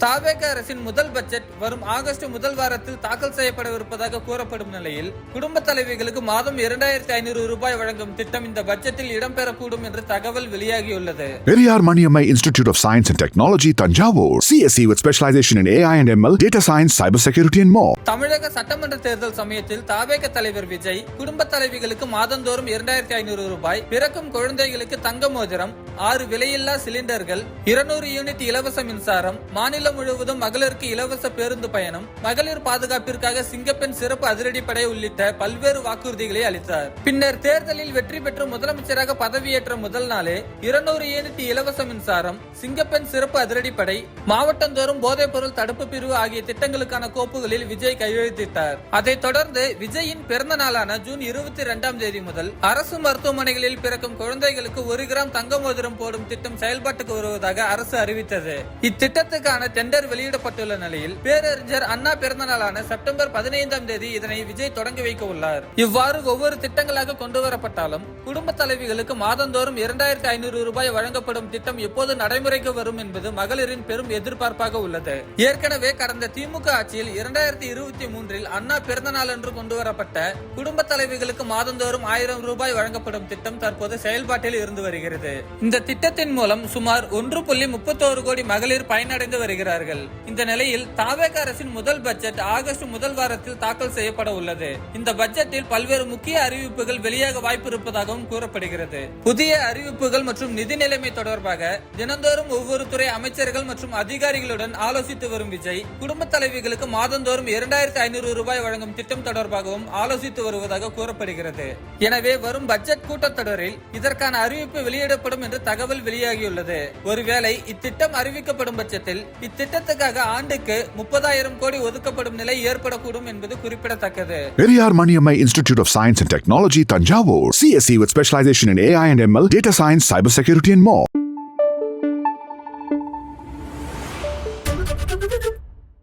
தாவேக அரசின் முதல் பட்ஜெட் வரும் ஆகஸ்ட் முதல் வாரத்தில் தாக்கல் செய்யப்படவிருப்பதாக கூறப்படும் நிலையில் குடும்ப தலைவிகளுக்கு மாதம் 2500 ரூபாய் வழங்கும் திட்டம் இந்த பட்ஜெட்டில் இடம்பெறக்கூடும் என்று தகவல் வெளியாகியுள்ளது. Periyar Maniammai Institute of Science and Technology, Tanjavur. CSE with specialization in AI and ML, data science, cyber security and more. தமிழக சட்டமன்ற தேர்தல் சமயத்தில் தாவேக தலைவர் விஜய் குடும்ப தலைவிகளுக்கு மாதந்தோறும் 2500 ரூபாய், பிறக்கும் குழந்தைகளுக்கு தங்க மோதிரம், 6 விலையில்லா சிலிண்டர்கள், 200 யூனிட் இலவச மின்சாரம், மாநிலம் முழுவதும் மகளிருக்கு இலவச பேருந்து பயணம், மகளிர் பாதுகாப்பிற்காக சிங்கப்பெண் சிறப்பு அதிரடிப்படை உள்ளிட்ட பல்வேறு வாக்குறுதிகளை அளித்தார். பின்னர் தேர்தலில் வெற்றி பெற்று முதலமைச்சராக பதவியேற்ற முதல் நாளே 200 யூனிட் இலவச மின்சாரம், சிங்கப்பெண் சிறப்பு அதிரடிப்படை, மாவட்டந்தோறும் போதைப் பொருள் தடுப்பு பிரிவு ஆகிய திட்டங்களுக்கான கோப்புகளில் விஜய் கையெழுத்திட்டார். அதைத் தொடர்ந்து விஜயின் பிறந்த நாளான ஜூன் 22ஆம் தேதி முதல் அரசு மருத்துவமனைகளில் பிறக்கும் குழந்தைகளுக்கு 1 கிராம் தங்க மோதிரம் போடும் திட்டம் செயல்பாட்டுக்கு வருவதாக அரசு அறிவித்தது. இத்திட்டத்துக்கான டெண்டர் வெளியிடப்பட்டுள்ள நிலையில் பேரறிஞர் அண்ணா பிறந்த நாளான செப்டம்பர் 15ஆம் தேதி இதனை விஜய் தொடங்கி வைக்க உள்ளார். இவ்வாறு ஒவ்வொரு திட்டங்களாக கொண்டு வரப்பட்டாலும் குடும்ப தலைவிகளுக்கு மாதந்தோறும் 2500 ரூபாய் வழங்கப்படும் திட்டம் எப்போது நடைமுறைக்கு வரும் என்பது மகளிரின் பெரும் எதிர்பார்ப்பாக உள்ளது. ஏற்கனவே கடந்த திமுக ஆட்சியில் 2023இல் அண்ணா பிறந்த நாள் என்று கொண்டு வரப்பட்ட குடும்ப தலைவிகளுக்கு மாதந்தோறும் 1000 ரூபாய் வழங்கப்படும் திட்டம் தற்போது செயல்பாட்டில் இருந்து வருகிறது. இந்த திட்டத்தின் மூலம் சுமார் 1.31 கோடி மகளிர் பயனடைந்து வருகிறார்கள். இந்த நிலையில் தாவேக அரசின் முதல் பட்ஜெட் ஆகஸ்ட் முதல் வாரத்தில் தாக்கல் செய்யப்பட உள்ளது. இந்த பட்ஜெட்டில் பல்வேறு முக்கிய அறிவிப்புகள் வெளியாக வாய்ப்பு இருப்பதாகவும் கூறப்படுகிறது. புதிய அறிவிப்புகள் மற்றும் நிதி நிலைமை தொடர்பாக தினந்தோறும் ஒவ்வொரு துறை அமைச்சர்கள் மற்றும் அதிகாரிகளுடன் ஆலோசித்து வரும் விஜய் குடும்ப தலைவிகளுக்கு மாதந்தோறும் 2500 ரூபாய் வழங்கும் திட்டம் தொடர்பாகவும் ஆலோசித்து வருவதாக கூறப்படுகிறது. எனவே வரும் பட்ஜெட் கூட்டத்தொடரில் இதற்கான அறிவிப்பு வெளியிடப்படும் என்று தகவல் வெளியாகியுள்ளது. ஒருவேளை இத்திட்டம் அறிவிக்கப்படும் பட்சத்தில் இத்திட்டத்துக்காக ஆண்டுக்கு 30,000 கோடி ஒதுக்கப்படும் நிலை ஏற்படக்கூடும் என்பது குறிப்பிடத்தக்கது. Periyar Maniammai Institute of Science and Technology, Tanjavur. CSE with specialization in AI and ML, data science, cyber security and more.